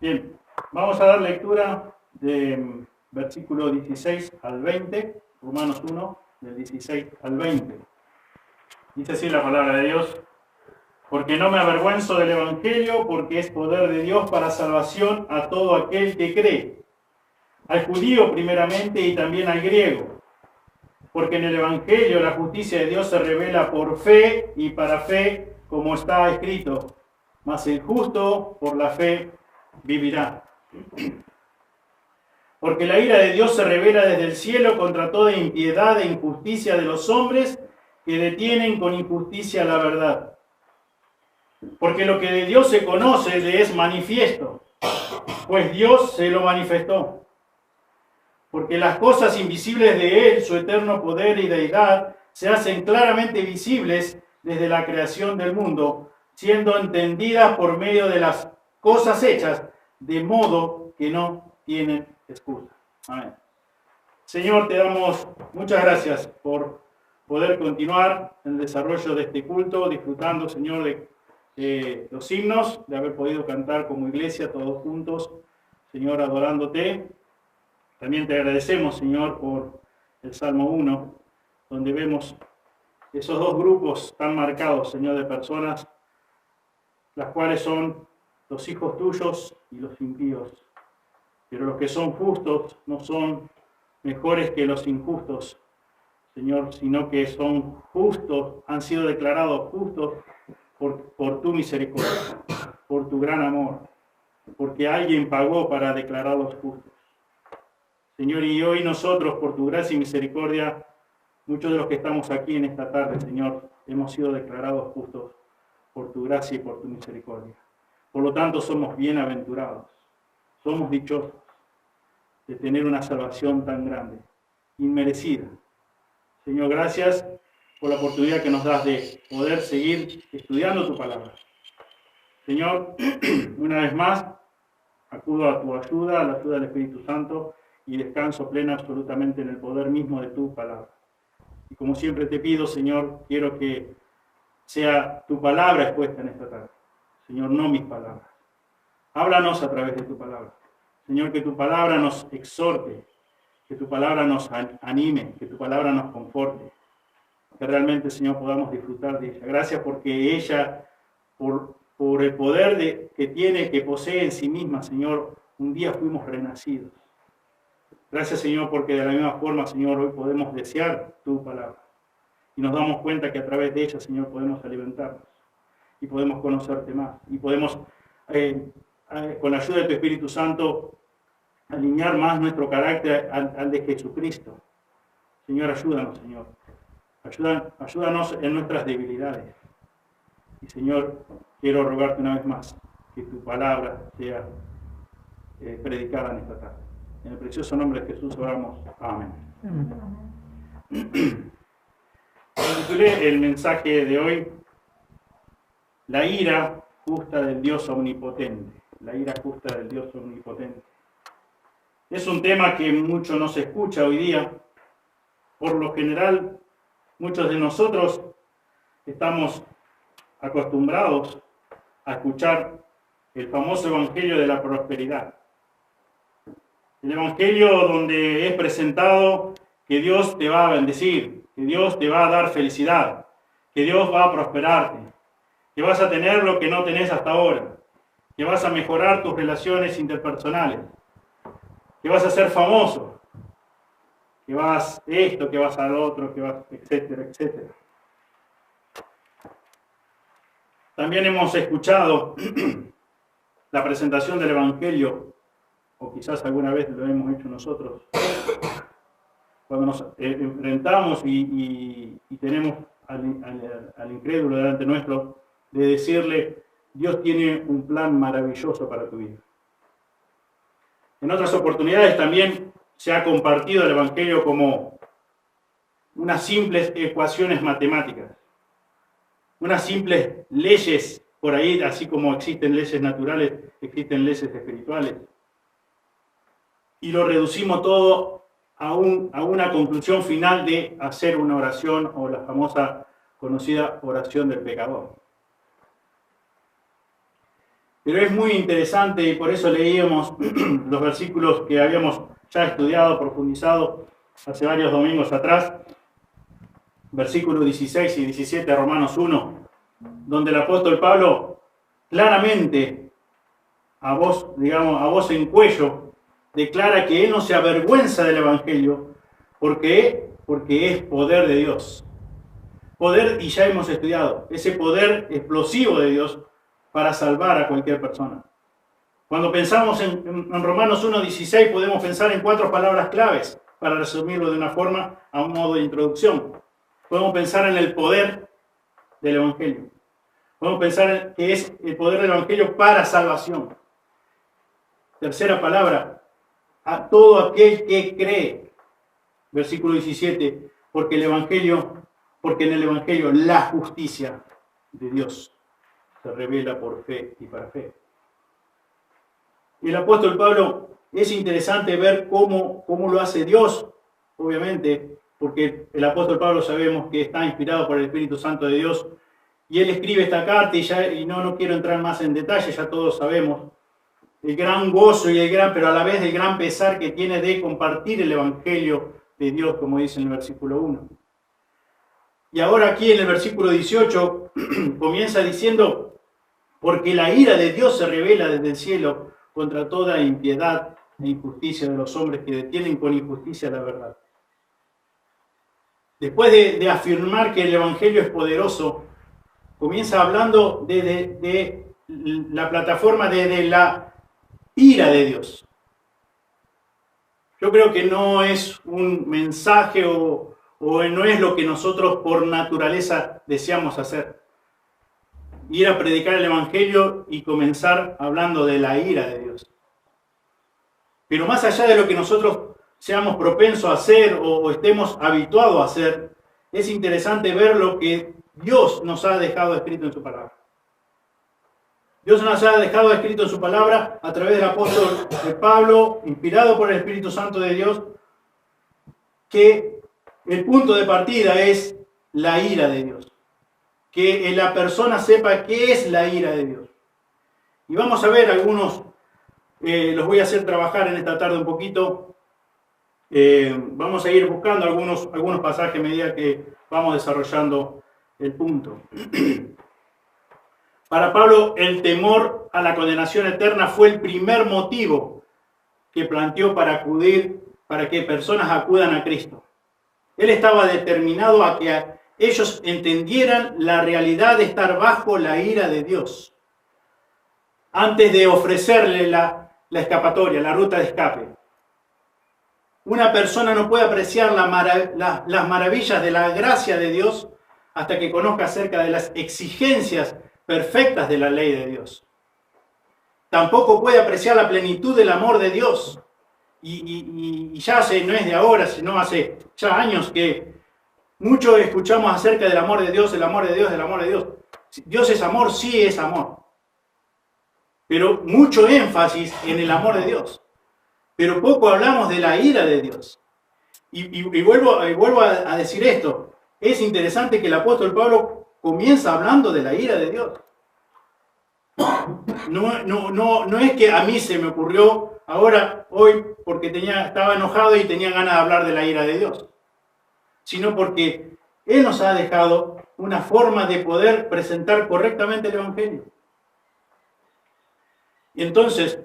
Bien, vamos a dar lectura de versículo 16 al 20, Romanos 1, del 16 al 20. Dice así la palabra de Dios: porque no me avergüenzo del Evangelio, porque es poder de Dios para salvación a todo aquel que cree, al judío primeramente y también al griego. Porque en el Evangelio la justicia de Dios se revela por fe y para fe, como está escrito: mas el justo por la fe vivirá. Porque la ira de Dios se revela desde el cielo contra toda impiedad e injusticia de los hombres que detienen con injusticia la verdad. Porque lo que de Dios se conoce le es manifiesto, pues Dios se lo manifestó. Porque las cosas invisibles de Él, su eterno poder y deidad, se hacen claramente visibles desde la creación del mundo, siendo entendidas por medio de las cosas hechas, de modo que no tienen excusa. Amén. Señor, te damos muchas gracias por poder continuar el desarrollo de este culto, disfrutando, Señor, de los himnos, de haber podido cantar como iglesia todos juntos, Señor, adorándote. También te agradecemos, Señor, por el Salmo 1, donde vemos esos dos grupos tan marcados, Señor, de personas, las cuales son los hijos tuyos y los impíos. Pero los que son justos no son mejores que los injustos, Señor, sino que son justos, han sido declarados justos por tu misericordia, por tu gran amor, porque alguien pagó para declararlos justos. Señor, y hoy nosotros, por tu gracia y misericordia, muchos de los que estamos aquí en esta tarde, Señor, hemos sido declarados justos por tu gracia y por tu misericordia. Por lo tanto, somos bienaventurados, somos dichosos de tener una salvación tan grande, inmerecida. Señor, gracias por la oportunidad que nos das de poder seguir estudiando tu palabra. Señor, una vez más, acudo a tu ayuda, a la ayuda del Espíritu Santo, y descanso pleno absolutamente en el poder mismo de tu palabra. Y como siempre te pido, Señor, quiero que sea tu palabra expuesta en esta tarde. Señor, no mis palabras. Háblanos a través de tu palabra. Señor, que tu palabra nos exhorte, que tu palabra nos anime, que tu palabra nos conforte. Que realmente, Señor, podamos disfrutar de ella. Gracias porque ella, por el poder que tiene, que posee en sí misma, Señor, un día fuimos renacidos. Gracias, Señor, porque de la misma forma, Señor, hoy podemos desear tu palabra. Y nos damos cuenta que a través de ella, Señor, podemos alimentarnos. Y podemos conocerte más. Y podemos, con la ayuda de tu Espíritu Santo, alinear más nuestro carácter al de Jesucristo. Señor, ayúdanos, Señor. Ayúdanos en nuestras debilidades. Y, Señor, quiero rogarte una vez más que tu palabra sea predicada en esta tarde. En el precioso nombre de Jesús oramos. Amén. Titulé el mensaje de hoy: la ira justa del Dios omnipotente. La ira justa del Dios omnipotente. Es un tema que mucho no se escucha hoy día. Por lo general, muchos de nosotros estamos acostumbrados a escuchar el famoso evangelio de la prosperidad. El evangelio donde es presentado que Dios te va a bendecir, que Dios te va a dar felicidad, que Dios va a prosperarte, que vas a tener lo que no tenés hasta ahora, que vas a mejorar tus relaciones interpersonales, que vas a ser famoso, que vas esto, que vas al otro, que vas, etcétera, etcétera. También hemos escuchado la presentación del evangelio, o quizás alguna vez lo hemos hecho nosotros, cuando nos enfrentamos y tenemos al incrédulo delante nuestro, de decirle: Dios tiene un plan maravilloso para tu vida. En otras oportunidades también se ha compartido el evangelio como unas simples ecuaciones matemáticas, unas simples leyes por ahí, así como existen leyes naturales, existen leyes espirituales. Y lo reducimos todo a una conclusión final de hacer una oración, o la famosa conocida oración del pecador. Pero es muy interesante y por eso leíamos los versículos que habíamos ya estudiado, profundizado hace varios domingos atrás, versículos 16 y 17 de Romanos 1, donde el apóstol Pablo claramente, a voz en cuello, declara que él no se avergüenza del Evangelio porque es poder de Dios. Poder, y ya hemos estudiado, ese poder explosivo de Dios para salvar a cualquier persona. Cuando pensamos en Romanos 1:16 podemos pensar en 4 palabras claves, para resumirlo de una forma, a un modo de introducción. Podemos pensar en el poder del Evangelio. Podemos pensar que es el poder del Evangelio para salvación. Tercera palabra, a todo aquel que cree. Versículo 17, porque en el Evangelio la justicia de Dios se revela por fe y para fe. Y el apóstol Pablo, es interesante ver cómo lo hace Dios, obviamente, porque el apóstol Pablo sabemos que está inspirado por el Espíritu Santo de Dios, y él escribe esta carta, y no quiero entrar más en detalle, ya todos sabemos el gran gozo pero a la vez el gran pesar que tiene de compartir el Evangelio de Dios, como dice en el versículo 1. Y ahora aquí en el versículo 18 comienza diciendo, porque la ira de Dios se revela desde el cielo contra toda impiedad e injusticia de los hombres que detienen con injusticia la verdad. Después de afirmar que el Evangelio es poderoso, comienza hablando de la plataforma de la ira de Dios. Yo creo que no es un mensaje o no es lo que nosotros por naturaleza deseamos hacer. Ir a predicar el Evangelio y comenzar hablando de la ira de Dios. Pero más allá de lo que nosotros seamos propensos a hacer o estemos habituados a hacer, es interesante ver lo que Dios nos ha dejado escrito en su palabra. Dios nos ha dejado escrito en su palabra a través del apóstol Pablo, inspirado por el Espíritu Santo de Dios, que el punto de partida es la ira de Dios. Que la persona sepa qué es la ira de Dios. Y vamos a ver algunos, los voy a hacer trabajar en esta tarde un poquito. Vamos a ir buscando algunos pasajes a medida que vamos desarrollando el punto. Para Pablo, el temor a la condenación eterna fue el primer motivo que planteó para que personas acudan a Cristo. Él estaba determinado a que ellos entendieran la realidad de estar bajo la ira de Dios, antes de ofrecerle la escapatoria, la ruta de escape. Una persona no puede apreciar las maravillas de la gracia de Dios hasta que conozca acerca de las exigencias perfectas de la ley de Dios. Tampoco puede apreciar la plenitud del amor de Dios. Y ya no es de ahora, sino hace ya años que mucho escuchamos acerca del amor de Dios, el amor de Dios, el amor de Dios. Dios es amor, sí es amor. Pero mucho énfasis en el amor de Dios. Pero poco hablamos de la ira de Dios. Y vuelvo a decir esto. Es interesante que el apóstol Pablo comienza hablando de la ira de Dios. No es que a mí se me ocurrió hoy, porque estaba enojado y tenía ganas de hablar de la ira de Dios. Sino porque Él nos ha dejado una forma de poder presentar correctamente el Evangelio. Y entonces,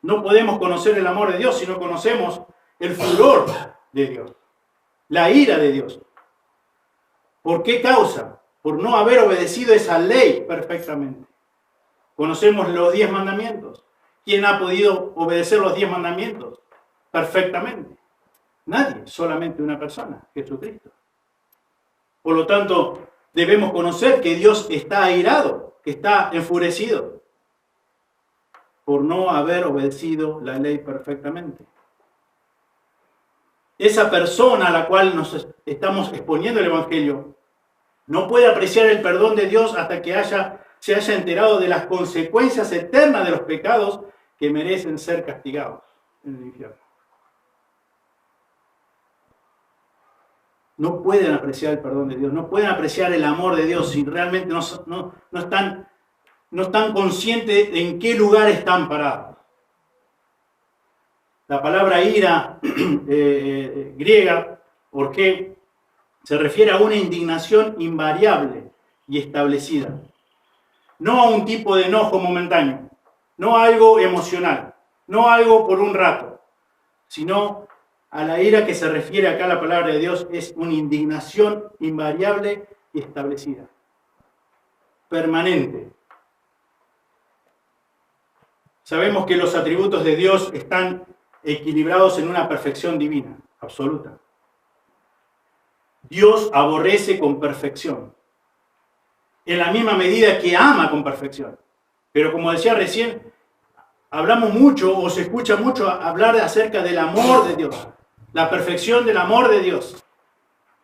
no podemos conocer el amor de Dios si no conocemos el furor de Dios, la ira de Dios. ¿Por qué causa? Por no haber obedecido esa ley perfectamente. Conocemos los 10 mandamientos. ¿Quién ha podido obedecer los 10 mandamientos perfectamente? Nadie, solamente una persona, Jesucristo. Por lo tanto, debemos conocer que Dios está airado, que está enfurecido por no haber obedecido la ley perfectamente. Esa persona a la cual nos estamos exponiendo el Evangelio no puede apreciar el perdón de Dios hasta que se haya enterado de las consecuencias eternas de los pecados que merecen ser castigados en el infierno. No pueden apreciar el perdón de Dios, no pueden apreciar el amor de Dios si realmente no están no están conscientes en qué lugar están parados. La palabra ira griega, ¿por qué? Se refiere a una indignación invariable y establecida. No a un tipo de enojo momentáneo, no a algo emocional, no a algo por un rato, sino a la ira que se refiere acá la palabra de Dios es una indignación invariable y establecida, permanente. Sabemos que los atributos de Dios están equilibrados en una perfección divina, absoluta. Dios aborrece con perfección, en la misma medida que ama con perfección. Pero como decía recién, hablamos mucho o se escucha mucho hablar acerca del amor de Dios, la perfección del amor de Dios.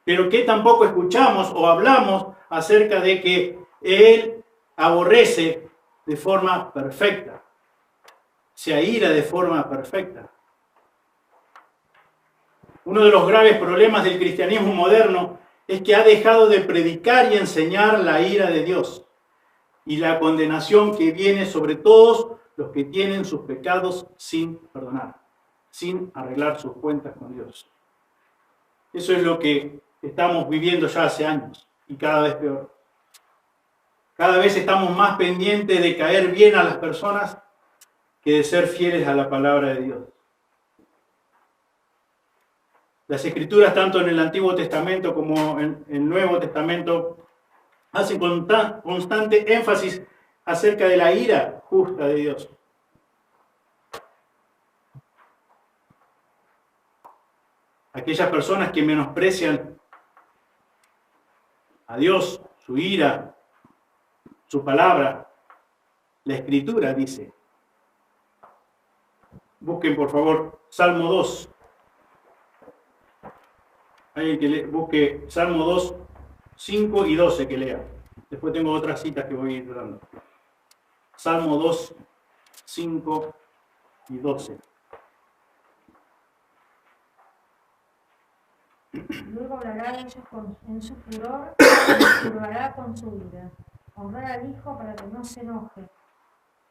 Pero que tampoco escuchamos o hablamos acerca de que Él aborrece de forma perfecta, se aira de forma perfecta. Uno de los graves problemas del cristianismo moderno es que ha dejado de predicar y enseñar la ira de Dios y la condenación que viene sobre todos los que tienen sus pecados sin perdonar, sin arreglar sus cuentas con Dios. Eso es lo que estamos viviendo ya hace años y cada vez peor. Cada vez estamos más pendientes de caer bien a las personas que de ser fieles a la palabra de Dios. Las Escrituras, tanto en el Antiguo Testamento como en el Nuevo Testamento, hacen constante énfasis acerca de la ira justa de Dios. Aquellas personas que menosprecian a Dios, su ira, su palabra, la Escritura dice. Busquen por favor Salmo 2. Alguien que busque Salmo 2, 5 y 12 que lea. Después tengo otras citas que voy a ir dando. Salmo 2, 5 y 12. Luego hablará de ellos en su furor y los turbará con su ira. Honrar al Hijo para que no se enoje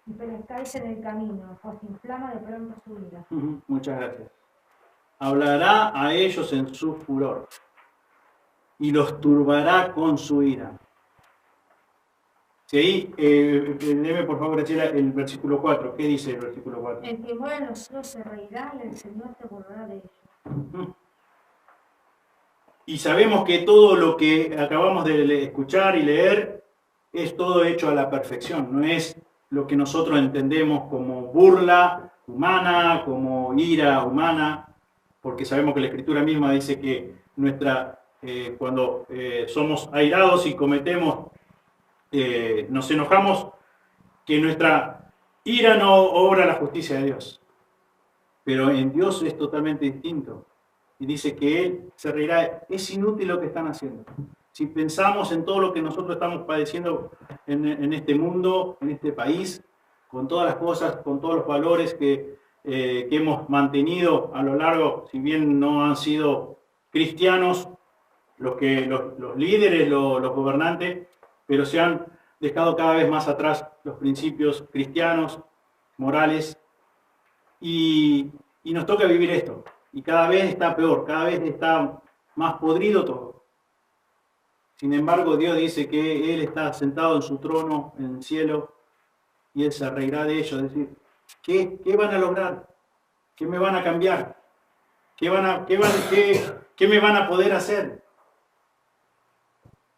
y perezcáis en el camino, pues inflama de pronto su ira. Muchas gracias. Hablará a ellos en su furor y los turbará con su ira. Si ahí, léeme por favor, Graciela, el versículo 4. ¿Qué dice el versículo 4? El que muere en los cielos se reirá y el Señor se burlará de ellos. Y sabemos que todo lo que acabamos de escuchar y leer es todo hecho a la perfección, no es lo que nosotros entendemos como burla humana, como ira humana, porque sabemos que la Escritura misma dice que cuando somos airados y cometemos, nos enojamos, que nuestra ira no obra la justicia de Dios. Pero en Dios es totalmente distinto. Y dice que Él se reirá. Es inútil lo que están haciendo. Si pensamos en todo lo que nosotros estamos padeciendo en este mundo, en este país, con todas las cosas, con todos los valores que hemos mantenido a lo largo, si bien no han sido cristianos los líderes, los gobernantes, pero se han dejado cada vez más atrás los principios cristianos, morales, y nos toca vivir esto. Y cada vez está peor, cada vez está más podrido todo. Sin embargo, Dios dice que Él está sentado en su trono en el cielo y Él se reirá de ellos. Es decir, ¿qué van a lograr? ¿Qué me van a cambiar? ¿Qué me van a poder hacer?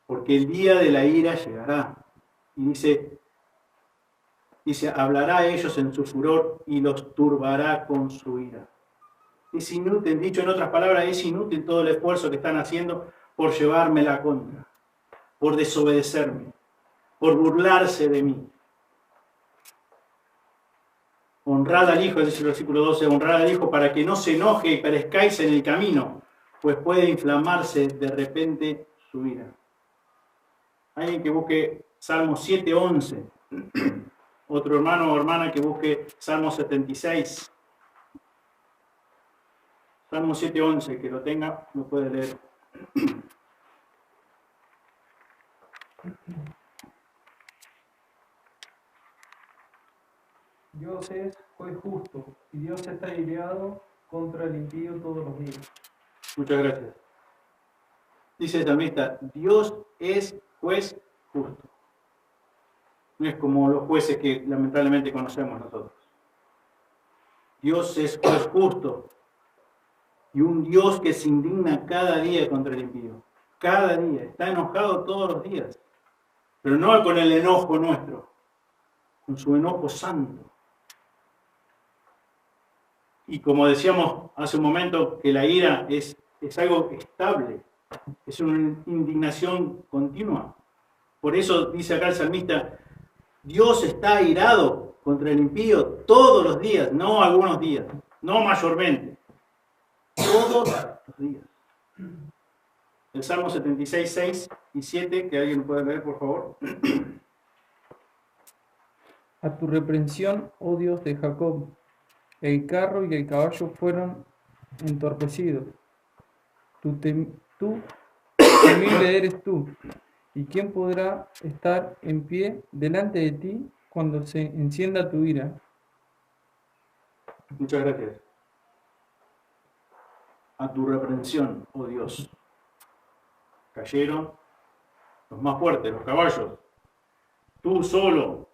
Porque el día de la ira llegará. Y dice, hablará a ellos en su furor y los turbará con su ira. Es inútil, dicho en otras palabras, es inútil todo el esfuerzo que están haciendo por llevarme la contra, por desobedecerme, por burlarse de mí. Honrad al Hijo, dice el versículo 12, honrad al Hijo para que no se enoje y perezcáis en el camino, pues puede inflamarse de repente su ira. Alguien que busque Salmo 7:11. Otro hermano o hermana que busque Salmo 76. Salmo 7:11, que lo tenga, lo puede leer. Dios es juez justo y Dios está iriado contra el impío todos los días. Muchas gracias. Dice el salmista, Dios es juez justo. No es como los jueces que lamentablemente conocemos nosotros. Dios es juez justo y un Dios que se indigna cada día contra el impío. Cada día. Está enojado todos los días. Pero no con el enojo nuestro, con su enojo santo. Y como decíamos hace un momento, que la ira es algo estable, es una indignación continua. Por eso dice acá el salmista, Dios está airado contra el impío todos los días, no algunos días, no mayormente, todos los días. El Salmo 76, 6 y 7, que alguien pueda leer, por favor. A tu reprensión, oh Dios de Jacob, el carro y el caballo fueron entorpecidos. Tú temible eres tú, ¿y quién podrá estar en pie delante de ti cuando se encienda tu ira? Muchas gracias. A tu reprensión, oh Dios. Cayeron los más fuertes, los caballos. Tú solo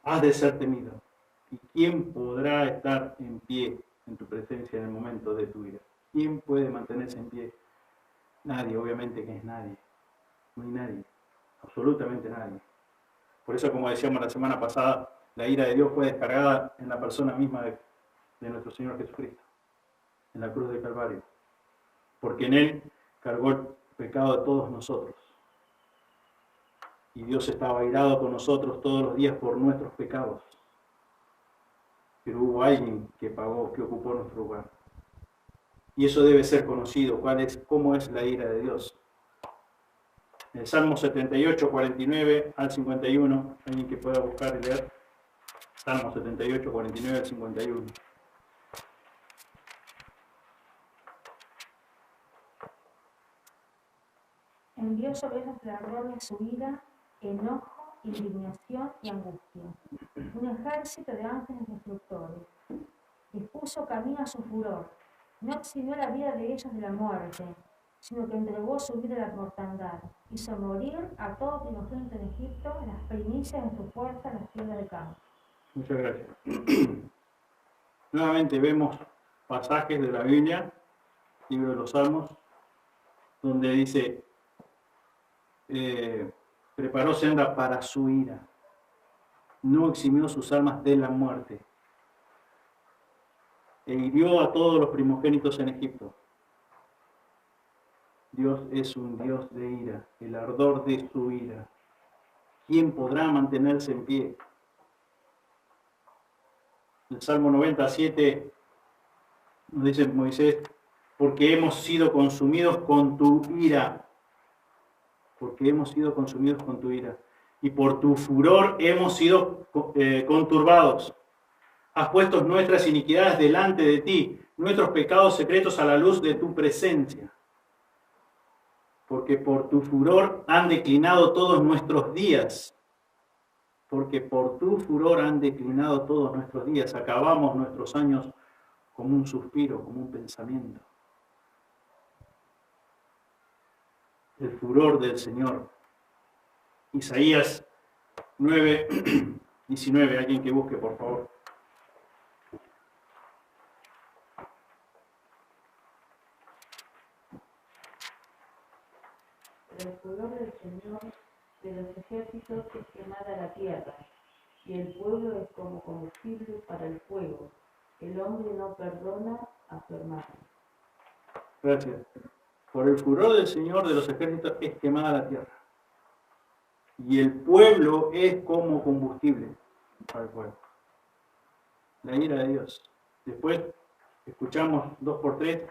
has de ser temido. ¿Y quién podrá estar en pie en tu presencia en el momento de tu ira? ¿Quién puede mantenerse en pie? Nadie, obviamente que es nadie. No hay nadie, absolutamente nadie. Por eso, como decíamos la semana pasada, la ira de Dios fue descargada en la persona misma de nuestro Señor Jesucristo, en la cruz del Calvario. Porque en Él cargó el pecado de todos nosotros. Y Dios estaba airado con nosotros todos los días por nuestros pecados. Pero hubo alguien que pagó, que ocupó nuestro lugar. Y eso debe ser conocido, cómo es la ira de Dios. El Salmo 78, 49 al 51, alguien que pueda buscar y leer. Salmo 78, 49 al 51. Envió sobre ellos el ardor de su ira, enojo, indignación y angustia. Un ejército de ángeles destructores. Dispuso camino a su furor. No eximió la vida de ellos de la muerte, sino que entregó su vida a la mortandad. Hizo morir a todo primogénito en Egipto, las primicias de su fuerza en las tiendas de campo. Muchas gracias. Nuevamente vemos pasajes de la Biblia, libro de los Salmos, donde dice, preparó senda para su ira, no eximió sus almas de la muerte, e hirió a todos los primogénitos en Egipto. Dios es un Dios de ira, el ardor de su ira. ¿Quién podrá mantenerse en pie? El Salmo 97 nos dice Moisés, porque hemos sido consumidos con tu ira. Porque hemos sido consumidos con tu ira. Y por tu furor hemos sido conturbados. Has puesto nuestras iniquidades delante de ti, nuestros pecados secretos a la luz de tu presencia. Porque por tu furor han declinado todos nuestros días. Porque por tu furor han declinado todos nuestros días. Acabamos nuestros años como un suspiro, como un pensamiento. El furor del Señor. Isaías 9, 19. Alguien que busque, por favor. El furor del Señor de los ejércitos es quemada la tierra, y el pueblo es como combustible para el fuego. El hombre no perdona a su hermano. Gracias. Por el furor del Señor de los ejércitos es quemada la tierra. Y el pueblo es como combustible para el fuego. La ira de Dios. Después escuchamos 2 por 3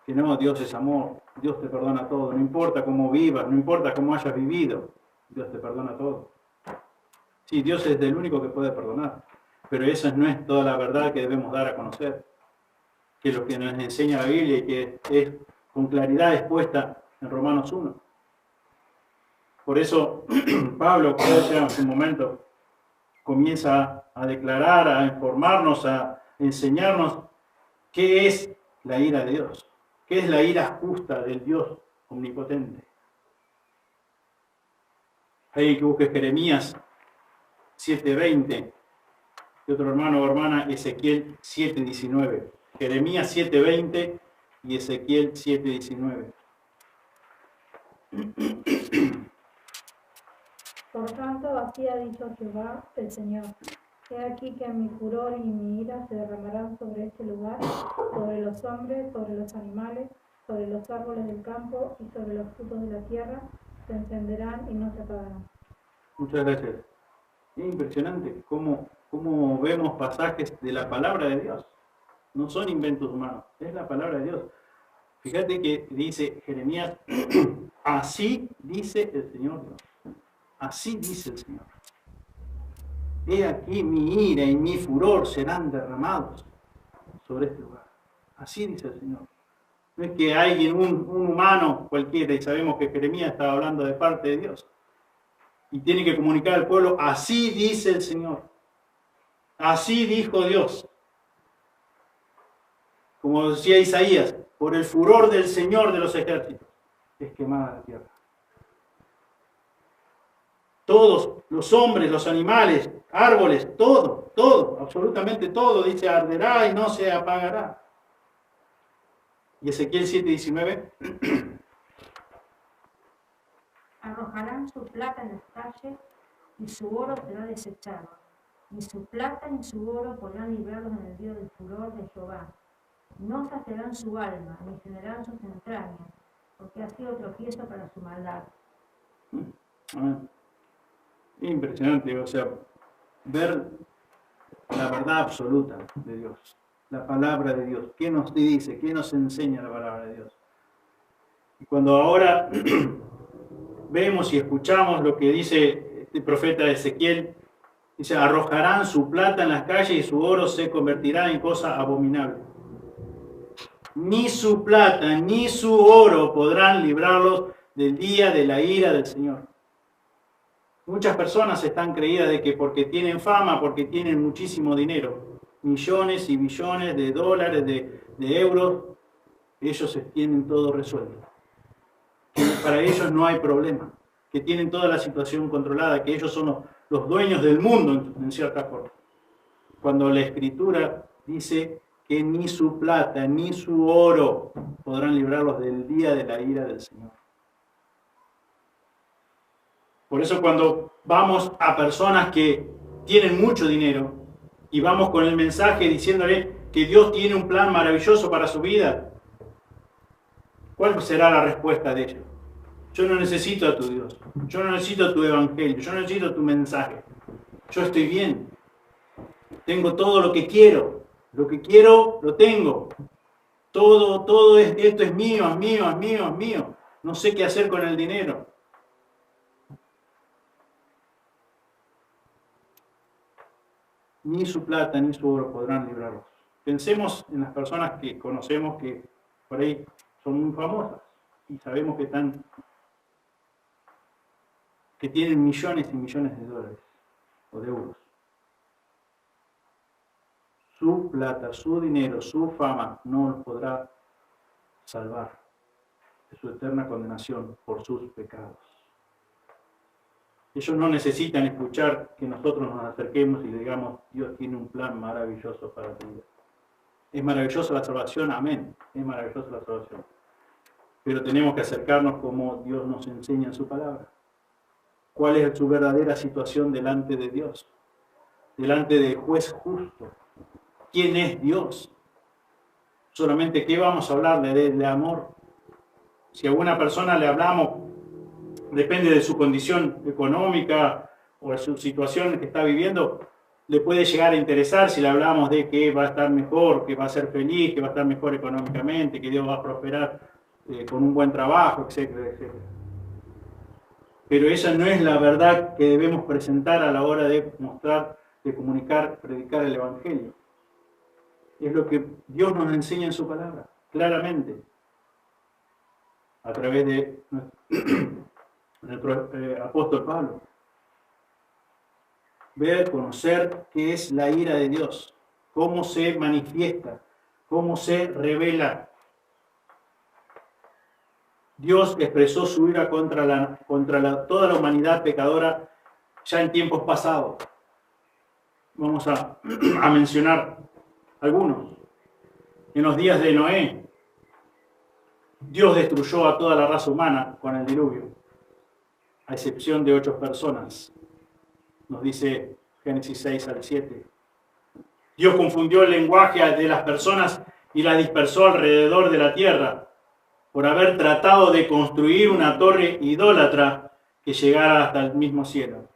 que no, Dios es amor, Dios te perdona todo, no importa cómo vivas, no importa cómo hayas vivido, Dios te perdona todo. Sí, Dios es el único que puede perdonar, pero esa no es toda la verdad que debemos dar a conocer, que es lo que nos enseña la Biblia y que es con claridad expuesta en Romanos 1. Por eso Pablo, como decía hace un momento, comienza a declarar, a informarnos, a enseñarnos qué es la ira de Dios, qué es la ira justa del Dios omnipotente. Hay que busque Jeremías 7:20 y otro hermano o hermana Ezequiel 7:19. Jeremías 7:20 y Ezequiel 7:19. Por tanto, así ha dicho Jehová, el Señor. He aquí que mi furor y mi ira se derramarán sobre este lugar, sobre los hombres, sobre los animales, sobre los árboles del campo y sobre los frutos de la tierra, se encenderán y no se apagarán. Muchas gracias. Es impresionante cómo vemos pasajes de la palabra de Dios. No son inventos humanos, es la palabra de Dios. Fíjate que dice Jeremías, así dice el Señor Dios. Así dice el Señor. He aquí mi ira y mi furor serán derramados sobre este lugar. Así dice el Señor. No es que alguien, un humano cualquiera, y sabemos que Jeremías estaba hablando de parte de Dios, y tiene que comunicar al pueblo, así dice el Señor. Así dijo Dios. Como decía Isaías, por el furor del Señor de los ejércitos, es quemada la tierra. Todos, los hombres, los animales, árboles, todo, absolutamente todo, dice, arderá y no se apagará. Y Ezequiel 7:19. Arrojarán su plata en las calles y su oro será desechado. Ni su plata ni su oro podrán librarlos en el día del furor de Jehová. No saciarán su alma, ni llenarán sus entrañas, porque ha sido tropiezo para su maldad. Amén. Impresionante, o sea, ver la verdad absoluta de Dios, la palabra de Dios. ¿Qué nos dice? ¿Qué nos enseña la palabra de Dios? Y cuando ahora vemos y escuchamos lo que dice este profeta Ezequiel, dice, arrojarán su plata en las calles y su oro se convertirá en cosa abominable. Ni su plata ni su oro podrán librarlos del día de la ira del Señor. Muchas personas están creídas de que porque tienen fama, porque tienen muchísimo dinero, millones y billones de dólares, de euros, ellos tienen todo resuelto. Que para ellos no hay problema, que tienen toda la situación controlada, que ellos son los dueños del mundo en cierta forma. Cuando la Escritura dice que ni su plata ni su oro podrán librarlos del día de la ira del Señor. Por eso cuando vamos a personas que tienen mucho dinero y vamos con el mensaje diciéndole que Dios tiene un plan maravilloso para su vida, ¿cuál será la respuesta de ellos? Yo no necesito a tu Dios, yo no necesito tu evangelio, yo no necesito tu mensaje. Yo estoy bien, tengo todo lo que quiero lo tengo. Todo esto es mío, es mío, es mío, es mío. No sé qué hacer con el dinero. Ni su plata ni su oro podrán librarlos. Pensemos en las personas que conocemos que por ahí son muy famosas y sabemos que tienen millones y millones de dólares o de euros. Su plata, su dinero, su fama no los podrá salvar de su eterna condenación por sus pecados. Ellos no necesitan escuchar que nosotros nos acerquemos y le digamos, Dios tiene un plan maravilloso para tu vida. ¿Es maravillosa la salvación? Amén. Es maravillosa la salvación. Pero tenemos que acercarnos como Dios nos enseña en su palabra. ¿Cuál es su verdadera situación delante de Dios? Delante del juez justo. ¿Quién es Dios? Solamente, ¿qué vamos a hablarle de amor? Si a una persona le hablamos, depende de su condición económica o de su situación que está viviendo, le puede llegar a interesar si le hablamos de que va a estar mejor, que va a ser feliz, que va a estar mejor económicamente, que Dios va a prosperar con un buen trabajo, etcétera, etcétera. Pero esa no es la verdad que debemos presentar a la hora de mostrar, de comunicar, predicar el Evangelio. Es lo que Dios nos enseña en su palabra, claramente, a través de nuestro apóstol Pablo. ver, conocer qué es la ira de Dios, cómo se manifiesta, cómo se revela. Dios expresó su ira contra toda la humanidad pecadora ya en tiempos pasados. Vamos a mencionar algunos. En los días de Noé, Dios destruyó a toda la raza humana con el diluvio, a excepción de 8 personas, nos dice Génesis 6 al 7. Dios confundió el lenguaje de las personas y las dispersó alrededor de la tierra por haber tratado de construir una torre idólatra que llegara hasta el mismo cielo.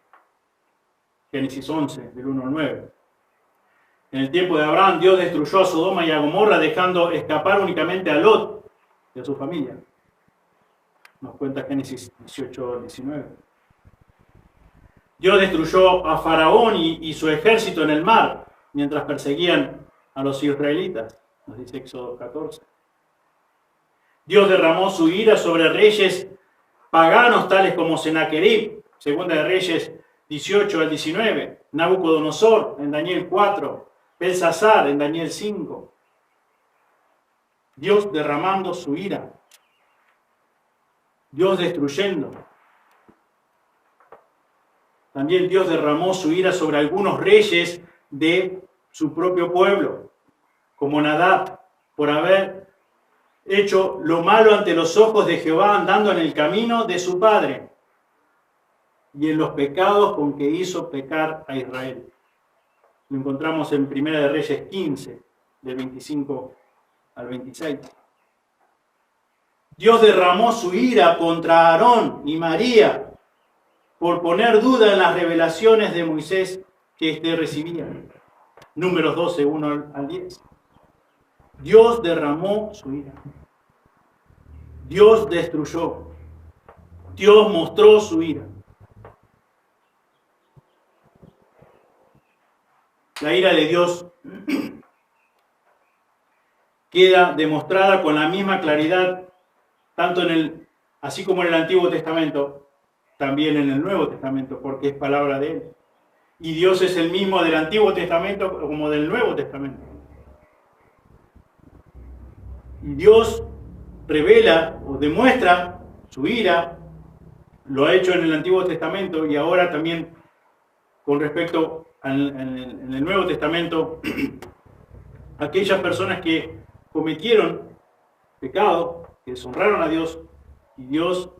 Génesis 11, del 1 al 9. En el tiempo de Abraham, Dios destruyó a Sodoma y a Gomorra, dejando escapar únicamente a Lot y a su familia. Nos cuenta Génesis 18, 19. Dios destruyó a Faraón y su ejército en el mar, mientras perseguían a los israelitas, nos dice Éxodo 14. Dios derramó su ira sobre reyes paganos tales como Sennacherib, Segunda de Reyes 18 al 19, Nabucodonosor en Daniel 4, Belsasar en Daniel 5. Dios derramando su ira, Dios destruyendo. También Dios derramó su ira sobre algunos reyes de su propio pueblo, como Nadab, por haber hecho lo malo ante los ojos de Jehová, andando en el camino de su padre y en los pecados con que hizo pecar a Israel. Lo encontramos en Primera de Reyes 15, del 25 al 26. Dios derramó su ira contra Aarón y María por poner duda en las revelaciones de Moisés que éste recibía. Números 12, 1 al 10. Dios derramó su ira. Dios destruyó. Dios mostró su ira. La ira de Dios queda demostrada con la misma claridad, tanto así como en el Antiguo Testamento, también en el Nuevo Testamento, porque es palabra de Él. Y Dios es el mismo del Antiguo Testamento como del Nuevo Testamento. Y Dios revela o demuestra su ira, lo ha hecho en el Antiguo Testamento y ahora también con respecto en el Nuevo Testamento, aquellas personas que cometieron pecado, que deshonraron a Dios, y Dios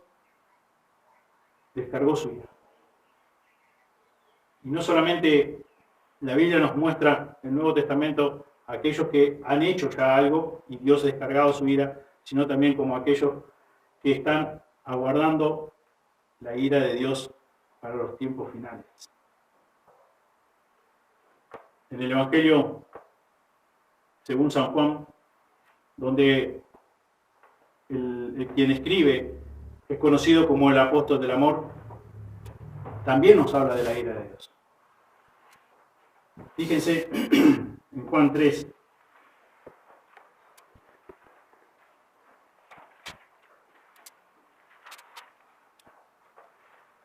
descargó su ira. Y no solamente la Biblia nos muestra en el Nuevo Testamento aquellos que han hecho ya algo y Dios ha descargado su ira, sino también como aquellos que están aguardando la ira de Dios para los tiempos finales. En el Evangelio, según San Juan, donde quien escribe es conocido como el apóstol del amor, también nos habla de la ira de Dios. Fíjense en Juan 3.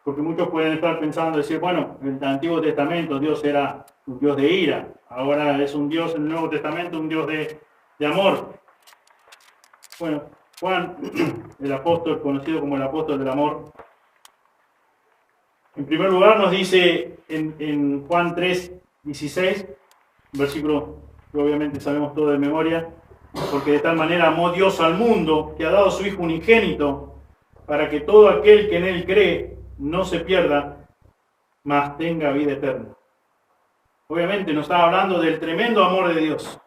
Porque muchos pueden estar pensando, decir, bueno, en el Antiguo Testamento Dios era un Dios de ira, ahora es un Dios en el Nuevo Testamento, un Dios de amor. Bueno, Juan, el apóstol, conocido como el apóstol del amor, en primer lugar nos dice en Juan 3, 16, versículo que obviamente sabemos todo de memoria, porque de tal manera amó Dios al mundo que ha dado a su Hijo unigénito, para que todo aquel que en Él cree no se pierda, mas tenga vida eterna. Obviamente nos está hablando del tremendo amor de Dios.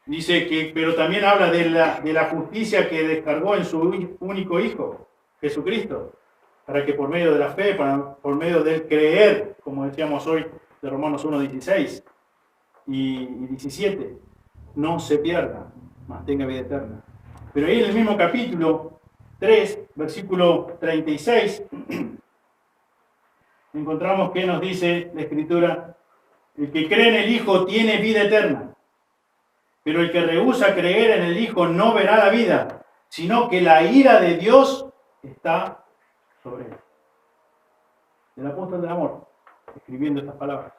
Dice que, pero también habla de la justicia que descargó en su único Hijo, Jesucristo, para que por medio de la fe, por medio del creer, como decíamos hoy de Romanos 1, 16 y 17, no se pierda, mas tenga vida eterna. Pero ahí en el mismo capítulo 3, versículo 36, encontramos que nos dice la Escritura: el que cree en el Hijo tiene vida eterna, pero el que rehúsa creer en el Hijo no verá la vida, sino que la ira de Dios está sobre él. El apóstol del amor. escribiendo estas palabras.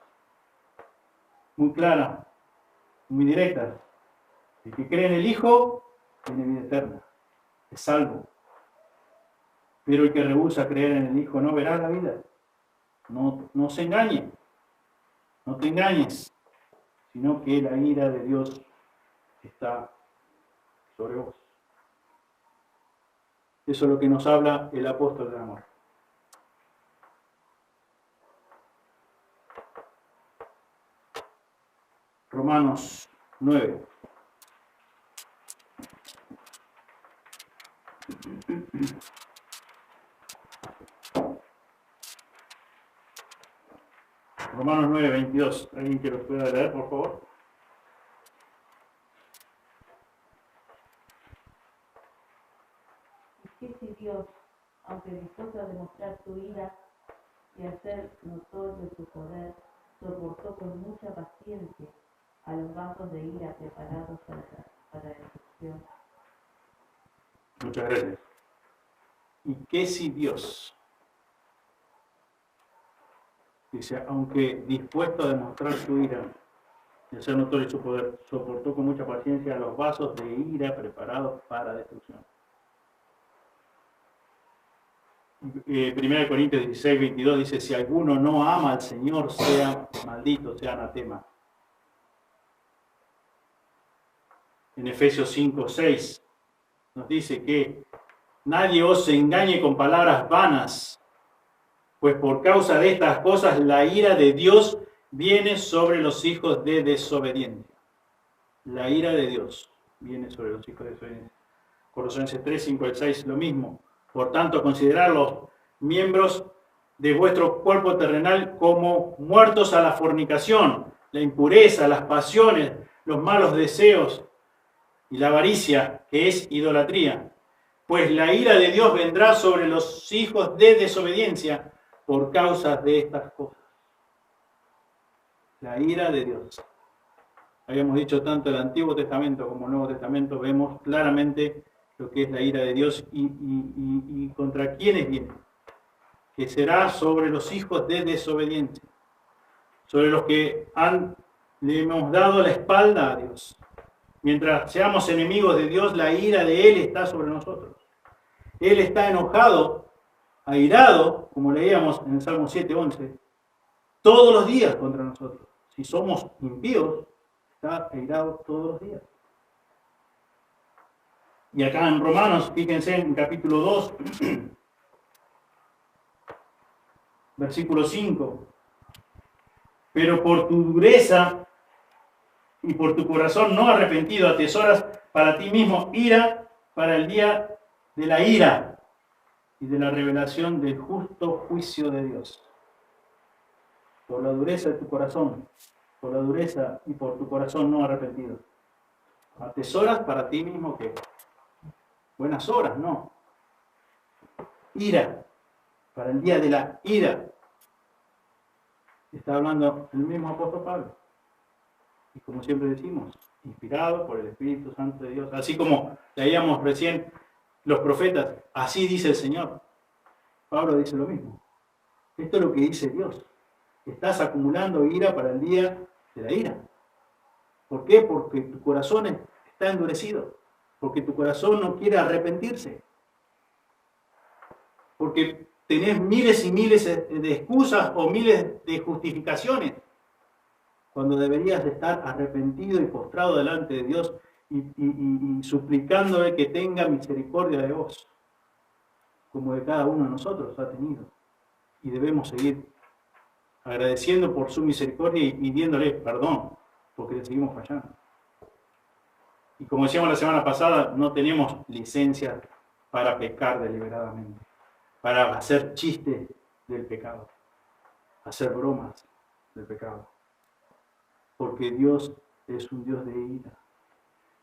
Muy claras, muy directas. El que cree en el Hijo tiene vida eterna, es salvo. Pero el que rehúsa creer en el Hijo no verá la vida. No se engañe, no te engañes, sino que la ira de Dios está sobre vos. Eso es lo que nos habla el apóstol del amor. Romanos 9. Romanos 9, 22. ¿Alguien que lo pueda leer, por favor? ¿Y qué si Dios, aunque dispuesto a demostrar su ira y hacer notorio su poder, soportó con mucha paciencia a los vasos de ira preparados para destrucción? Muchas gracias. ¿Y qué si Dios, dice, aunque dispuesto a demostrar su ira y hacer notorio su poder, soportó con mucha paciencia los vasos de ira preparados para destrucción? 1 Corintios 16, 22 dice, si alguno no ama al Señor, sea maldito, sea anatema. En Efesios 5, 6 nos dice que nadie os engañe con palabras vanas, pues por causa de estas cosas la ira de Dios viene sobre los hijos de desobediencia. La ira de Dios viene sobre los hijos de desobediencia. Colosenses 3, 5 al 6, lo mismo. Por tanto, considerad los miembros de vuestro cuerpo terrenal como muertos a la fornicación, la impureza, las pasiones, los malos deseos y la avaricia, que es idolatría. Pues la ira de Dios vendrá sobre los hijos de desobediencia por causa de estas cosas. La ira de Dios. Habíamos dicho tanto el Antiguo Testamento como el Nuevo Testamento, vemos claramente lo que es la ira de Dios y contra quiénes viene. Que será sobre los hijos de desobediencia, sobre los que le hemos dado la espalda a Dios. Mientras seamos enemigos de Dios, la ira de Él está sobre nosotros. Él está enojado, airado, como leíamos en el Salmo 7:11, todos los días contra nosotros. Si somos impíos, está airado todos los días. Y acá en Romanos, fíjense en capítulo 2, versículo 5. Pero por tu dureza y por tu corazón no arrepentido atesoras para ti mismo ira para el día de la ira y de la revelación del justo juicio de Dios. Por la dureza de tu corazón, por la dureza y por tu corazón no arrepentido. Atesoras para ti mismo que buenas obras, no. Ira, para el día de la ira. Está hablando el mismo apóstol Pablo. Y como siempre decimos, inspirado por el Espíritu Santo de Dios. Así como leíamos recién los profetas, así dice el Señor. Pablo dice lo mismo. Esto es lo que dice Dios. Estás acumulando ira para el día de la ira. ¿Por qué? Porque tu corazón está endurecido. Porque tu corazón no quiere arrepentirse. Porque tenés miles y miles de excusas o miles de justificaciones. Cuando deberías de estar arrepentido y postrado delante de Dios y suplicándole que tenga misericordia de vos. Como de cada uno de nosotros ha tenido. Y debemos seguir agradeciendo por su misericordia y pidiéndole perdón. Porque le seguimos fallando. Y como decíamos la semana pasada, no tenemos licencia para pecar deliberadamente, para hacer chistes del pecado, hacer bromas del pecado. Porque Dios es un Dios de ira.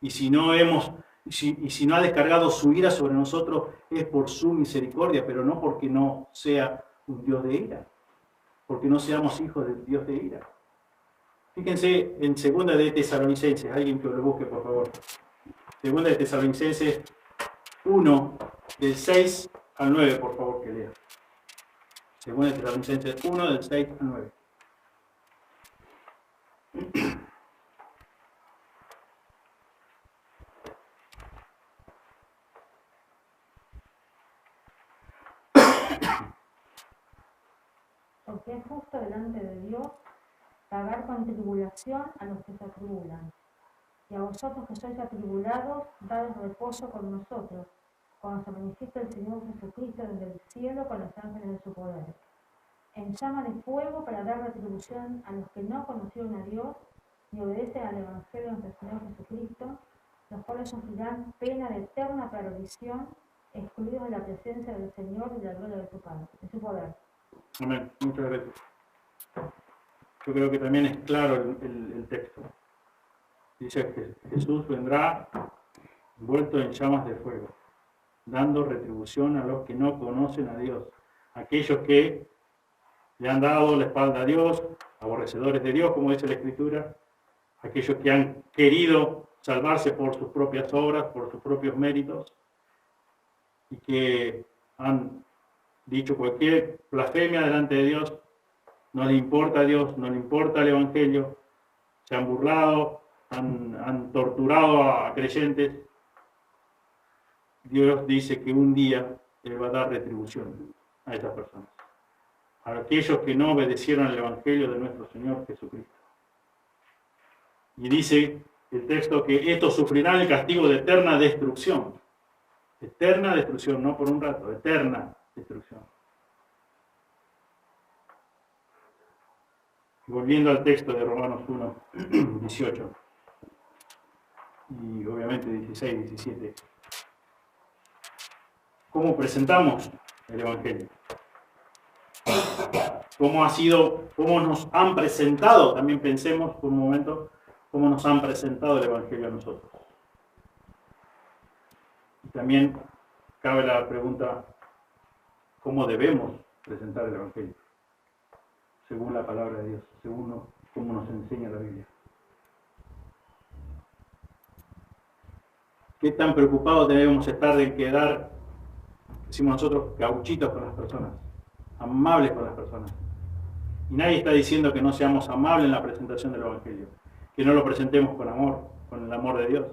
Y si no ha descargado su ira sobre nosotros, es por su misericordia, pero no porque no sea un Dios de ira, porque no seamos hijos del Dios de ira. Fíjense en 2 de Tesalonicenses, alguien que lo busque por favor. 2 de Tesalonicenses 1, del 6 al 9, por favor que lea. Según de Tesalonicenses 1, del 6 al 9. Porque es justo delante de Dios pagar con tribulación a los que se atribulan. Y a vosotros que sois atribulados, daos reposo con nosotros, cuando se manifieste el Señor Jesucristo desde el cielo con los ángeles de su poder, en llama de fuego para dar retribución a los que no conocieron a Dios ni obedecen al Evangelio de nuestro Señor Jesucristo, los cuales sufrirán pena de eterna perdición, excluidos de la presencia del Señor y de la gloria de su Padre, de su poder. Amén. Muchas gracias. Yo creo que también es claro el texto. Dice que Jesús vendrá envuelto en llamas de fuego, dando retribución a los que no conocen a Dios, aquellos que le han dado la espalda a Dios, aborrecedores de Dios, como dice la Escritura, aquellos que han querido salvarse por sus propias obras, por sus propios méritos, y que han dicho cualquier blasfemia delante de Dios, no le importa a Dios, no le importa el Evangelio, se han burlado, han torturado a creyentes. Dios dice que un día Él va a dar retribución a esas personas, a aquellos que no obedecieron al Evangelio de nuestro Señor Jesucristo. Y dice el texto que estos sufrirán el castigo de eterna destrucción, no por un rato, eterna destrucción. Volviendo al texto de Romanos 1, 18 y obviamente 16, 17. ¿Cómo presentamos el Evangelio? ¿Cómo nos han presentado? También pensemos por un momento cómo nos han presentado el Evangelio a nosotros. Y también cabe la pregunta, ¿cómo debemos presentar el Evangelio? Según la palabra de Dios, según cómo nos enseña la Biblia. ¿Qué tan preocupados debemos estar de quedar, decimos nosotros, gauchitos con las personas, amables con las personas? Y nadie está diciendo que no seamos amables en la presentación del Evangelio, que no lo presentemos con amor, con el amor de Dios.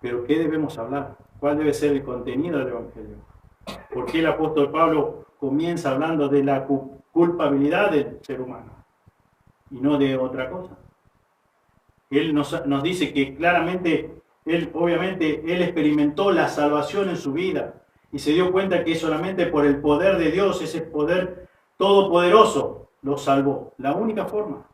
Pero ¿qué debemos hablar? ¿Cuál debe ser el contenido del Evangelio? ¿Por qué el apóstol Pablo comienza hablando de la culpabilidad del ser humano y no de otra cosa? Él nos dice que claramente, él experimentó la salvación en su vida y se dio cuenta que solamente por el poder de Dios, ese poder todopoderoso, lo salvó. La única forma,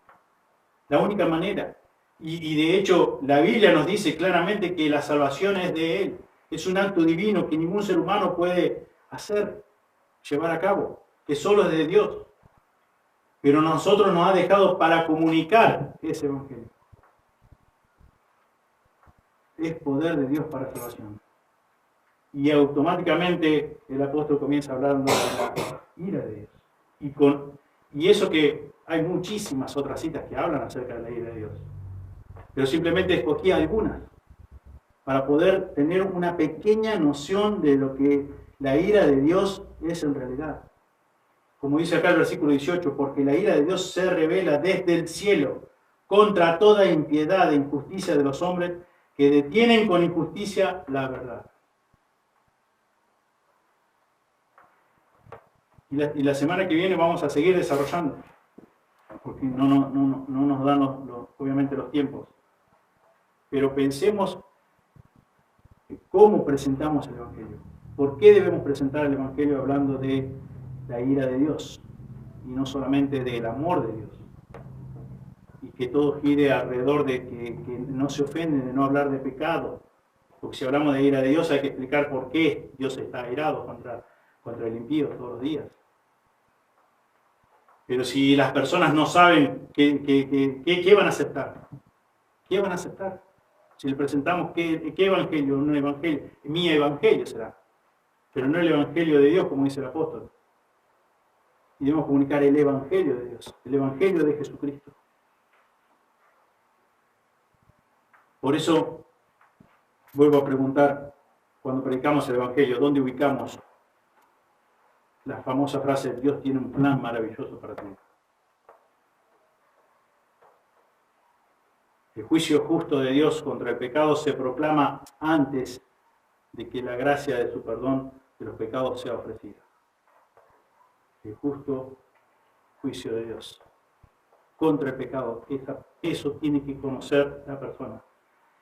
la única manera. Y de hecho, la Biblia nos dice claramente que la salvación es de Él. Es un acto divino que ningún ser humano puede hacer, llevar a cabo, que solo es de Dios. Pero nosotros nos ha dejado para comunicar ese Evangelio. Es poder de Dios para salvación. Y automáticamente el apóstol comienza hablando de la ira de Dios. Y eso que hay muchísimas otras citas que hablan acerca de la ira de Dios. Pero simplemente escogí algunas para poder tener una pequeña noción de lo que la ira de Dios es en realidad. Como dice acá el versículo 18, porque la ira de Dios se revela desde el cielo contra toda impiedad e injusticia de los hombres que detienen con injusticia la verdad. Y la semana que viene vamos a seguir desarrollando, porque no nos dan obviamente los tiempos. Pero pensemos cómo presentamos el Evangelio. ¿Por qué debemos presentar el Evangelio hablando de la ira de Dios y no solamente del amor de Dios? Y que todo gire alrededor de que no se ofenden, de no hablar de pecado. Porque si hablamos de ira de Dios hay que explicar por qué Dios está airado contra el impío todos los días. Pero si las personas no saben ¿qué van a aceptar? ¿Qué van a aceptar? Si le presentamos ¿qué evangelio? Un evangelio, mi evangelio será, pero no el evangelio de Dios, como dice el apóstol. Y debemos comunicar el evangelio de Dios, el evangelio de Jesucristo. Por eso, vuelvo a preguntar, cuando predicamos el evangelio, ¿dónde ubicamos la famosa frase, Dios tiene un plan maravilloso para ti. El juicio justo de Dios contra el pecado se proclama antes de que la gracia de su perdón de los pecados sea ofrecida. El justo juicio de Dios contra el pecado, eso tiene que conocer la persona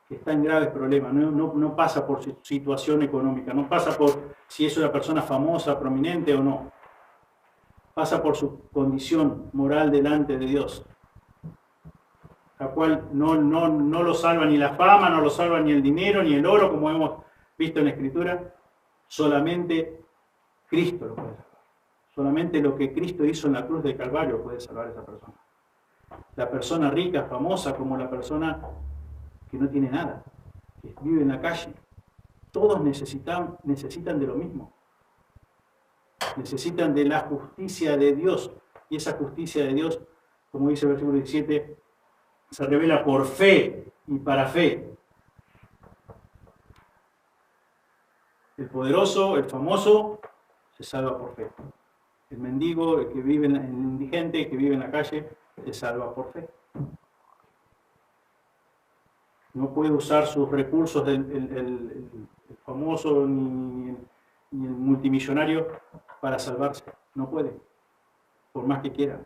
que está en graves problemas, no pasa por su situación económica, no pasa por si es una persona famosa, prominente o no, pasa por su condición moral delante de Dios, la cual no lo salva ni la fama, no lo salva ni el dinero, ni el oro, como hemos visto en la Escritura. Solamente Cristo lo puede salvar. Solamente lo que Cristo hizo en la cruz del Calvario puede salvar a esa persona. La persona rica, famosa, como la persona que no tiene nada, que vive en la calle. Todos necesitan de lo mismo. Necesitan de la justicia de Dios. Y esa justicia de Dios, como dice el versículo 17, se revela por fe y para fe. El poderoso, el famoso, se salva por fe. El mendigo, el que vive, el indigente, el que vive en la calle, se salva por fe. No puede usar sus recursos el famoso ni el multimillonario para salvarse. No puede, por más que quiera.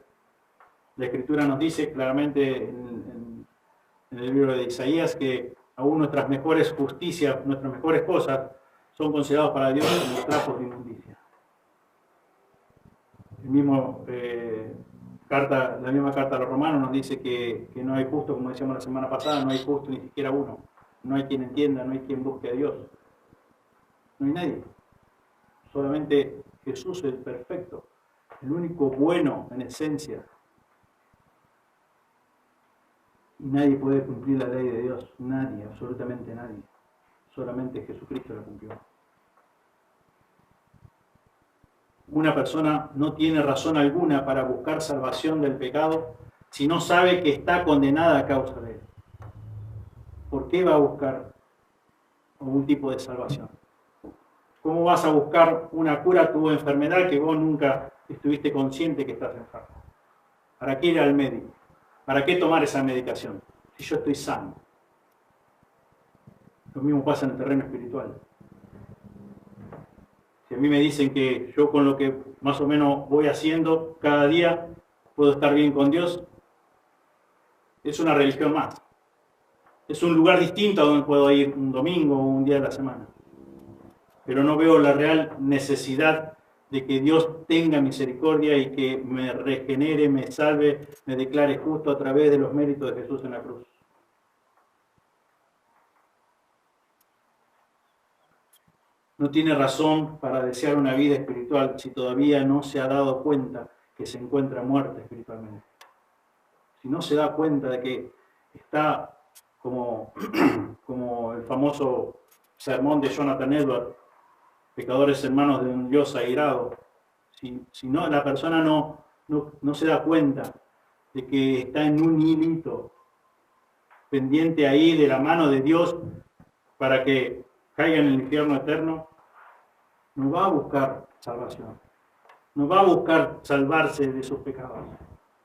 La Escritura nos dice claramente en el libro de Isaías que aún nuestras mejores justicias, nuestras mejores cosas, son consideradas para Dios como trapos de inmundicia. La misma carta a los romanos nos dice que no hay justo, como decíamos la semana pasada, no hay justo ni siquiera uno. No hay quien entienda, no hay quien busque a Dios. No hay nadie. Solamente Jesús es el perfecto, el único bueno en esencia. Y nadie puede cumplir la ley de Dios. Nadie, absolutamente nadie. Solamente Jesucristo la cumplió. Una persona no tiene razón alguna para buscar salvación del pecado si no sabe que está condenada a causa de él. ¿Por qué va a buscar algún tipo de salvación? ¿Cómo vas a buscar una cura a tu enfermedad que vos nunca estuviste consciente que estás enfermo? ¿Para qué ir al médico? ¿Para qué tomar esa medicación? Si yo estoy sano. Lo mismo pasa en el terreno espiritual. Si a mí me dicen que yo con lo que más o menos voy haciendo cada día puedo estar bien con Dios, es una religión más. Es un lugar distinto a donde puedo ir un domingo o un día de la semana. Pero no veo la real necesidad de que Dios tenga misericordia y que me regenere, me salve, me declare justo a través de los méritos de Jesús en la cruz. No tiene razón para desear una vida espiritual si todavía no se ha dado cuenta que se encuentra muerta espiritualmente. Si no se da cuenta de que está como el famoso sermón de Jonathan Edwards, pecadores hermanos de un Dios airado. Si no, la persona no se da cuenta de que está en un hilito pendiente ahí de la mano de Dios para que caiga en el infierno eterno, no va a buscar salvación. No va a buscar salvarse de sus pecados.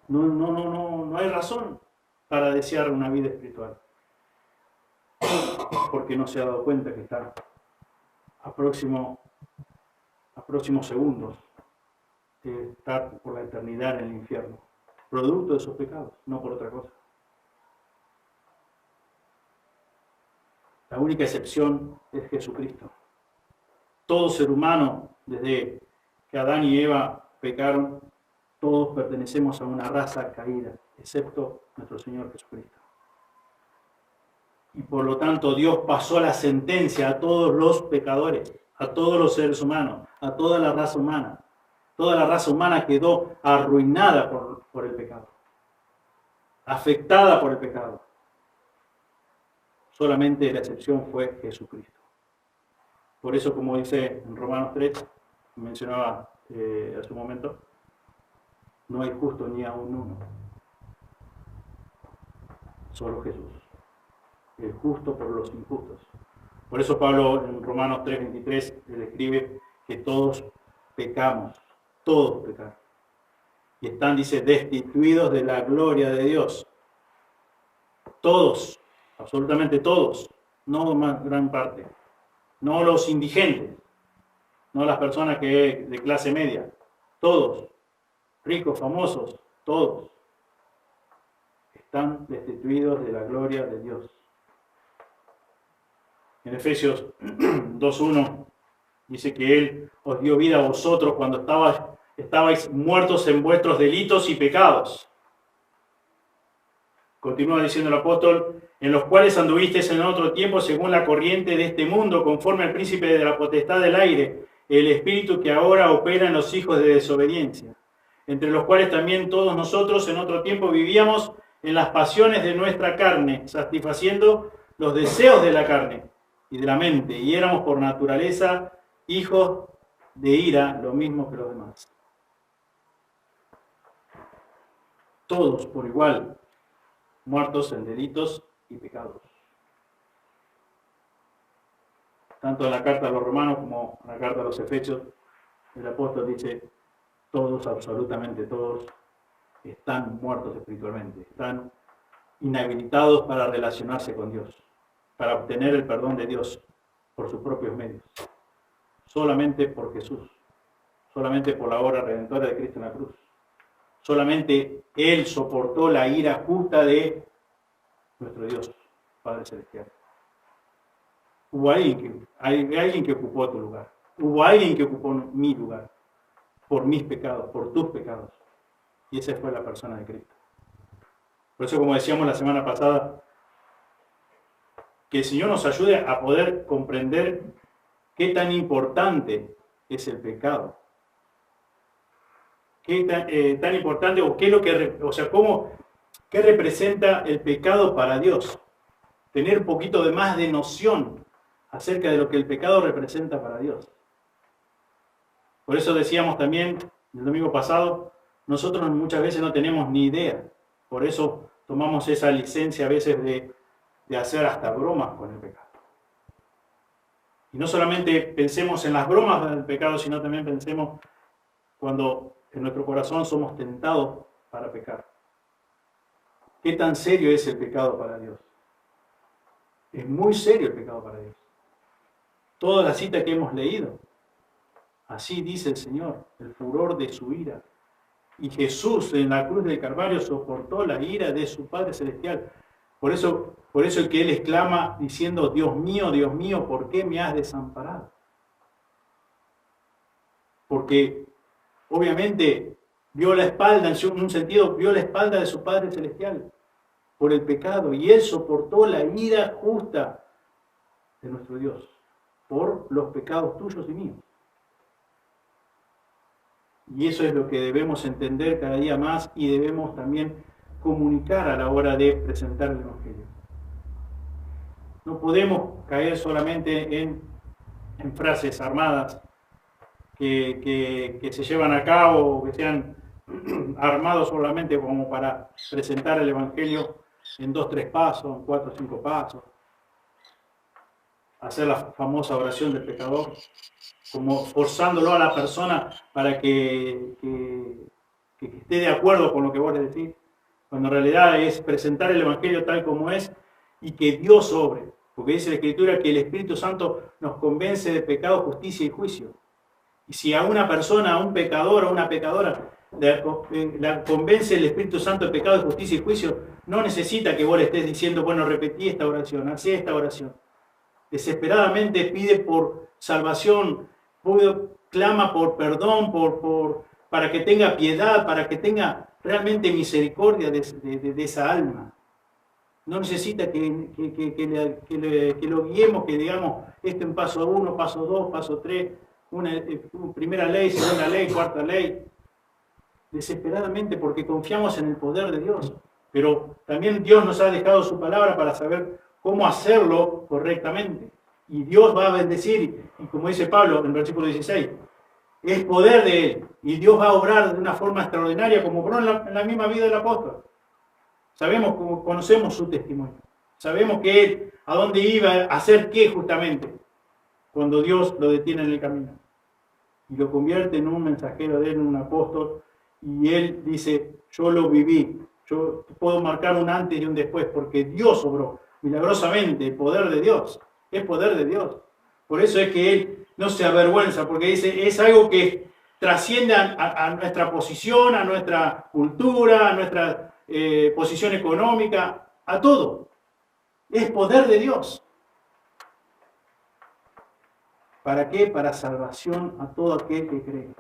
No hay razón para desear una vida espiritual. Porque no se ha dado cuenta que está a próximos segundos de estar por la eternidad en el infierno, producto de sus pecados, no por otra cosa. La única excepción es Jesucristo. Todo ser humano, desde que Adán y Eva pecaron, todos pertenecemos a una raza caída, excepto nuestro Señor Jesucristo. Y por lo tanto Dios pasó la sentencia a todos los pecadores, a todos los seres humanos, a toda la raza humana. Toda la raza humana quedó arruinada por el pecado, afectada por el pecado. Solamente la excepción fue Jesucristo. Por eso, como dice en Romanos 3, mencionaba hace un momento, no hay justo ni aún uno. Solo Jesús. El justo por los injustos. Por eso Pablo en Romanos 3:23 le escribe que todos pecamos Todos pecaron. Y están, dice, destituidos de la gloria de Dios. Todos, absolutamente todos, no más gran parte. No los indigentes, no las personas que de clase media. Todos, ricos, famosos, todos, están destituidos de la gloria de Dios. En Efesios 2:1 dice que Él os dio vida a vosotros cuando estabais muertos en vuestros delitos y pecados. Continúa diciendo el apóstol, en los cuales anduvisteis en otro tiempo según la corriente de este mundo, conforme al príncipe de la potestad del aire, el espíritu que ahora opera en los hijos de desobediencia, entre los cuales también todos nosotros en otro tiempo vivíamos en las pasiones de nuestra carne, satisfaciendo los deseos de la carne y de la mente, y éramos por naturaleza hijos de ira, lo mismo que los demás. Todos por igual, muertos en delitos y pecados. Tanto en la carta a los romanos como en la carta a los efesios, el apóstol dice, todos, absolutamente todos, están muertos espiritualmente, están inhabilitados para relacionarse con Dios, para obtener el perdón de Dios por sus propios medios, solamente por Jesús, solamente por la obra redentora de Cristo en la cruz. Solamente Él soportó la ira justa de nuestro Dios, Padre Celestial. Hubo alguien que ocupó tu lugar. Hubo alguien que ocupó mi lugar. Por mis pecados, por tus pecados. Y esa fue la persona de Cristo. Por eso, como decíamos la semana pasada, que el Señor nos ayude a poder comprender qué tan importante es el pecado. Qué tan importante, o qué es lo que, o sea, qué representa el pecado para Dios. Tener un poquito de más de noción acerca de lo que el pecado representa para Dios. Por eso decíamos también el domingo pasado, nosotros muchas veces no tenemos ni idea. Por eso tomamos esa licencia a veces de hacer hasta bromas con el pecado. Y no solamente pensemos en las bromas del pecado, sino también pensemos cuando en nuestro corazón somos tentados para pecar. ¿Qué tan serio es el pecado para Dios? Es muy serio el pecado para Dios. Toda la cita que hemos leído, así dice el Señor, el furor de su ira. Y Jesús en la cruz del Calvario soportó la ira de su Padre Celestial. Por eso el que Él exclama diciendo, Dios mío, ¿por qué me has desamparado? Porque obviamente vio la espalda, en un sentido, vio la espalda de su Padre Celestial por el pecado. Y Él soportó la ira justa de nuestro Dios por los pecados tuyos y míos. Y eso es lo que debemos entender cada día más y debemos también comunicar a la hora de presentar el Evangelio. No podemos caer solamente en frases armadas que se llevan a cabo o que sean armados solamente como para presentar el Evangelio en 2, 3 pasos, en 4, 5 pasos. Hacer la famosa oración del pecador, como forzándolo a la persona para que esté de acuerdo con lo que vos le decís, cuando en realidad es presentar el Evangelio tal como es y que Dios obre, porque dice la Escritura que el Espíritu Santo nos convence de pecado, justicia y juicio. Y si a una persona, a un pecador o a una pecadora la convence el Espíritu Santo de pecado, justicia y juicio, no necesita que vos le estés diciendo, bueno, repetí esta oración, hacé esta oración. Desesperadamente pide por salvación, clama por perdón, para que tenga piedad, para que tenga realmente misericordia de esa alma. No necesita que lo guiemos, que digamos, esto en paso 1, paso 2, paso 3, primera ley, segunda ley, cuarta ley. Desesperadamente porque confiamos en el poder de Dios. Pero también Dios nos ha dejado su palabra para saber cómo hacerlo correctamente. Y Dios va a bendecir, y como dice Pablo en el versículo 16, es poder de Él. Y Dios va a obrar de una forma extraordinaria, como obró en la misma vida del apóstol. Sabemos, conocemos su testimonio. Sabemos que Él, a dónde iba, a hacer qué justamente, cuando Dios lo detiene en el camino. y lo convierte en un mensajero de él, en un apóstol, y él dice, yo lo viví, yo puedo marcar un antes y un después, porque Dios obró milagrosamente, el poder de Dios, es poder de Dios. Por eso es que él no se avergüenza, porque dice, es algo que trasciende a nuestra posición, a nuestra cultura, a nuestra posición económica, a todo. Es poder de Dios. ¿Para qué? Para salvación a todo aquel que cree.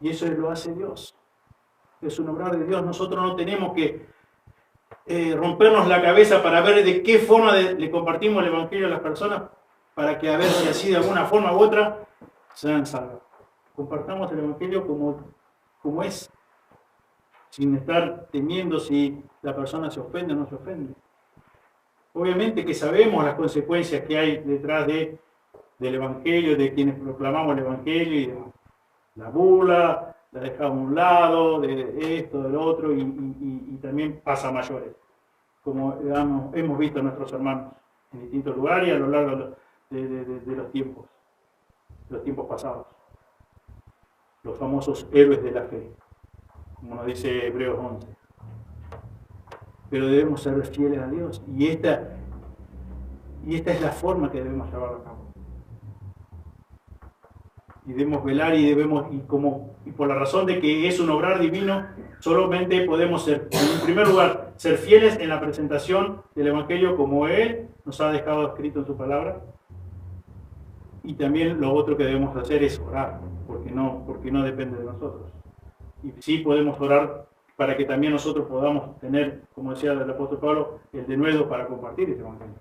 Y eso lo hace Dios. Es un obrar de Dios. Nosotros no tenemos que rompernos la cabeza para ver de qué forma le compartimos el Evangelio a las personas, para que a ver si así de alguna forma u otra sean salvos. Compartamos el Evangelio como es, sin estar temiendo si la persona se ofende o no se ofende. Obviamente que sabemos las consecuencias que hay detrás del Evangelio, de quienes proclamamos el Evangelio y demás. La burla, la dejamos a un lado, de esto, del otro, y también pasa a mayores, como hemos visto a nuestros hermanos en distintos lugares y a lo largo de los tiempos pasados. Los famosos héroes de la fe, como nos dice Hebreos 11. Pero debemos ser fieles a Dios, y esta es la forma que debemos llevarlo a cabo. Y debemos velar y por la razón de que es un obrar divino, solamente podemos ser, en primer lugar, ser fieles en la presentación del Evangelio como Él nos ha dejado escrito en su palabra. Y también lo otro que debemos hacer es orar, porque no depende de nosotros. Y sí podemos orar para que también nosotros podamos tener, como decía el apóstol Pablo, el denuedo para compartir este Evangelio.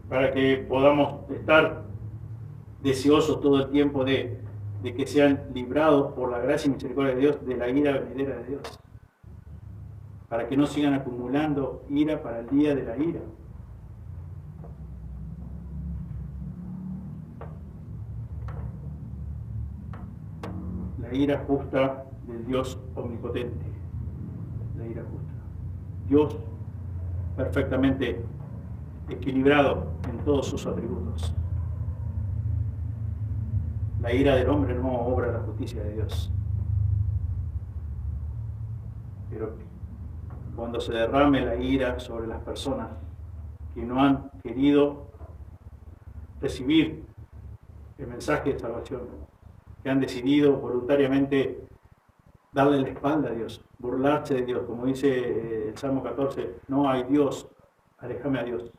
Para que podamos estar deseosos todo el tiempo de que sean librados por la gracia y misericordia de Dios de la ira venidera de Dios. Para que no sigan acumulando ira para el día de la ira. La ira justa del Dios omnipotente. La ira justa. Dios perfectamente equilibrado en todos sus atributos. La ira del hombre no obra la justicia de Dios. Pero cuando se derrame la ira sobre las personas que no han querido recibir el mensaje de salvación, que han decidido voluntariamente darle la espalda a Dios, burlarse de Dios, como dice el Salmo 14, no hay Dios, aléjame a Dios.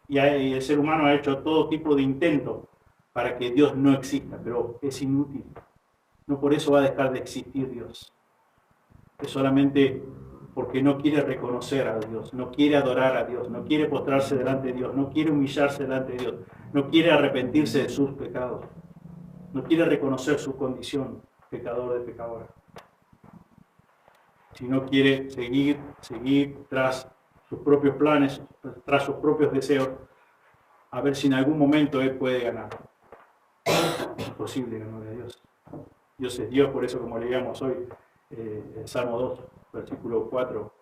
Y el ser humano ha hecho todo tipo de intento para que Dios no exista, pero es inútil. No por eso va a dejar de existir Dios. Es solamente porque no quiere reconocer a Dios, no quiere adorar a Dios, no quiere postrarse delante de Dios, no quiere humillarse delante de Dios, no quiere arrepentirse de sus pecados, no quiere reconocer su condición pecador de pecadora, sino quiere seguir tras sus propios planes, tras sus propios deseos, a ver si en algún momento él puede ganar. Es imposible ganarle a Dios. Dios es Dios, por eso como leíamos hoy, el Salmo 2, versículo 4,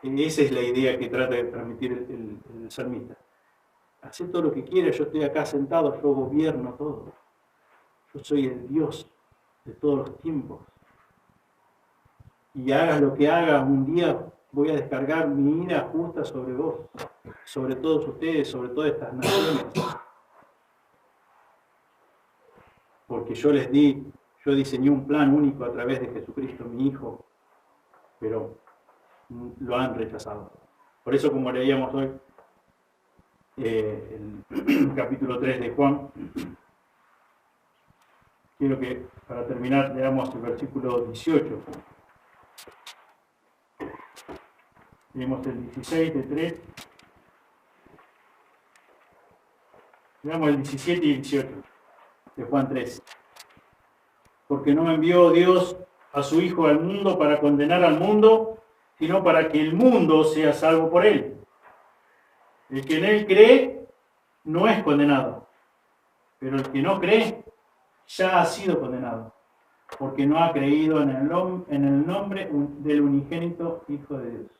esa es la idea que trata de transmitir el salmista. Hacé todo lo que quieras, yo estoy acá sentado, yo gobierno todo. Yo soy el Dios de todos los tiempos. Y hagas lo que hagas, un día voy a descargar mi ira justa sobre vos, sobre todos ustedes, sobre todas estas naciones. Porque yo diseñé un plan único a través de Jesucristo, mi Hijo, pero lo han rechazado. Por eso, como leíamos hoy, el capítulo 3 de Juan, quiero que para terminar leamos el versículo 18. Leemos el 16 de 3. Leamos el 17 y 18 de Juan 3. Porque no envió Dios a su Hijo al mundo para condenar al mundo, sino para que el mundo sea salvo por él. El que en él cree no es condenado, pero el que no cree ya ha sido condenado, porque no ha creído en el nombre del unigénito Hijo de Dios.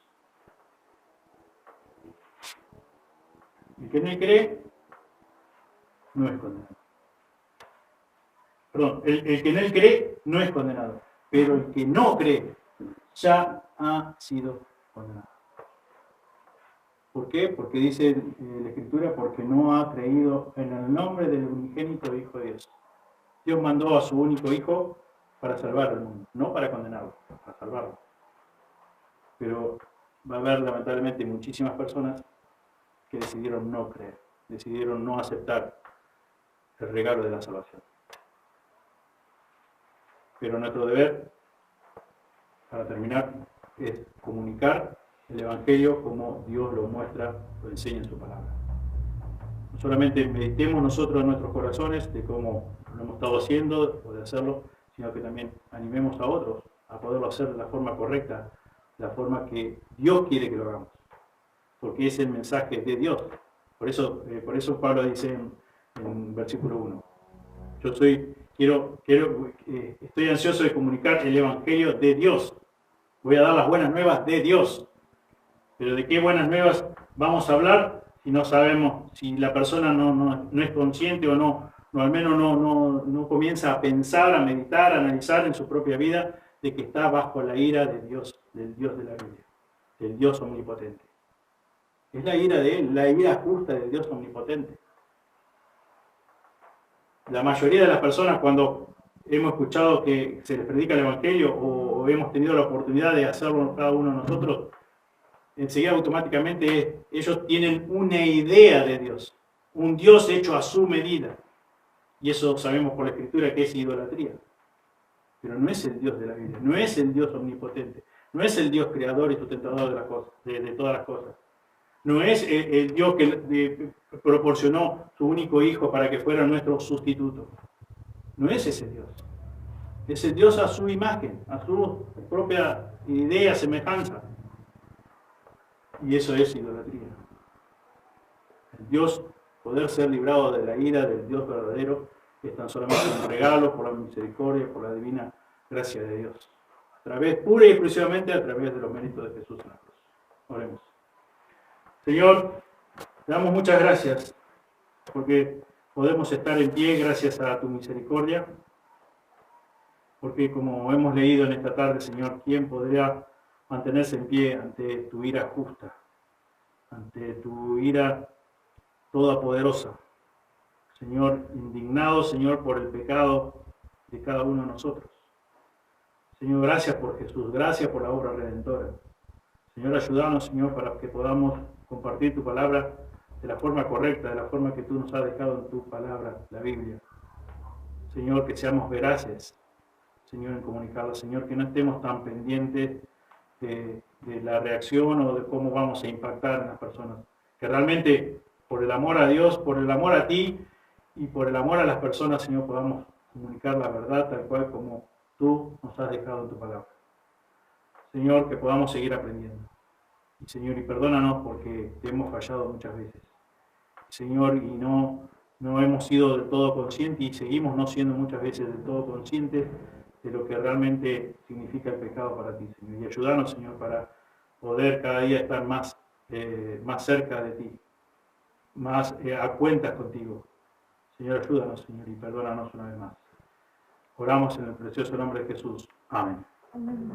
El que en él cree no es condenado. Perdón, el que en él cree no es condenado, pero el que no cree ya ha sido condenado. ¿Por qué? Porque dice la Escritura, porque no ha creído en el nombre del unigénito Hijo de Dios. Dios mandó a su único Hijo para salvar al mundo, no para condenarlo, para salvarlo. Pero va a haber lamentablemente muchísimas personas que decidieron no creer, decidieron no aceptar el regalo de la salvación. Pero nuestro deber, para terminar, es comunicar el Evangelio como Dios lo muestra, lo enseña en su palabra. No solamente meditemos nosotros en nuestros corazones de cómo lo hemos estado haciendo o de hacerlo, sino que también animemos a otros a poderlo hacer de la forma correcta, de la forma que Dios quiere que lo hagamos, porque es el mensaje de Dios. Por eso Pablo dice en versículo 1, estoy ansioso de comunicar el Evangelio de Dios. Voy a dar las buenas nuevas de Dios. Pero ¿de qué buenas nuevas vamos a hablar si no sabemos, si la persona no es consciente o no al menos no comienza a pensar, a meditar, a analizar en su propia vida de que está bajo la ira de Dios, del Dios de la Biblia, del Dios omnipotente? Es la ira de Él, la ira justa del Dios omnipotente. La mayoría de las personas, cuando hemos escuchado que se les predica el Evangelio o hemos tenido la oportunidad de hacerlo cada uno de nosotros, enseguida automáticamente ellos tienen una idea de Dios, un Dios hecho a su medida. Y eso sabemos por la Escritura que es idolatría. Pero no es el Dios de la Biblia, no es el Dios omnipotente, no es el Dios creador y sustentador de todas las cosas. No es el Dios que proporcionó su único Hijo para que fuera nuestro sustituto. No es ese Dios. Es el Dios a su imagen, a su propia idea, semejanza. Y eso es idolatría. El Dios, poder ser librado de la ira del Dios verdadero, es tan solamente un regalo por la misericordia, por la divina gracia de Dios. Pura y exclusivamente a través de los méritos de Jesús en la cruz. Oremos. Señor, te damos muchas gracias porque podemos estar en pie gracias a tu misericordia. Porque como hemos leído en esta tarde, Señor, ¿quién podría mantenerse en pie ante tu ira justa, ante tu ira todopoderosa? Señor, indignado, Señor, por el pecado de cada uno de nosotros. Señor, gracias por Jesús, gracias por la obra redentora. Señor, ayúdanos, Señor, para que podamos compartir tu palabra de la forma correcta, de la forma que tú nos has dejado en tu palabra, la Biblia. Señor, que seamos veraces, Señor, en comunicarla. Señor, que no estemos tan pendientes de la reacción o de cómo vamos a impactar en las personas. Que realmente, por el amor a Dios, por el amor a ti y por el amor a las personas, Señor, podamos comunicar la verdad tal cual como tú nos has dejado en tu palabra. Señor, que podamos seguir aprendiendo. Y Señor, y perdónanos porque te hemos fallado muchas veces. Señor, y no hemos sido del todo conscientes y seguimos no siendo muchas veces del todo conscientes de lo que realmente significa el pecado para ti, Señor. Y ayúdanos, Señor, para poder cada día estar más cerca de ti, más a cuentas contigo. Señor, ayúdanos, Señor, y perdónanos una vez más. Oramos en el precioso nombre de Jesús. Amén. Amén.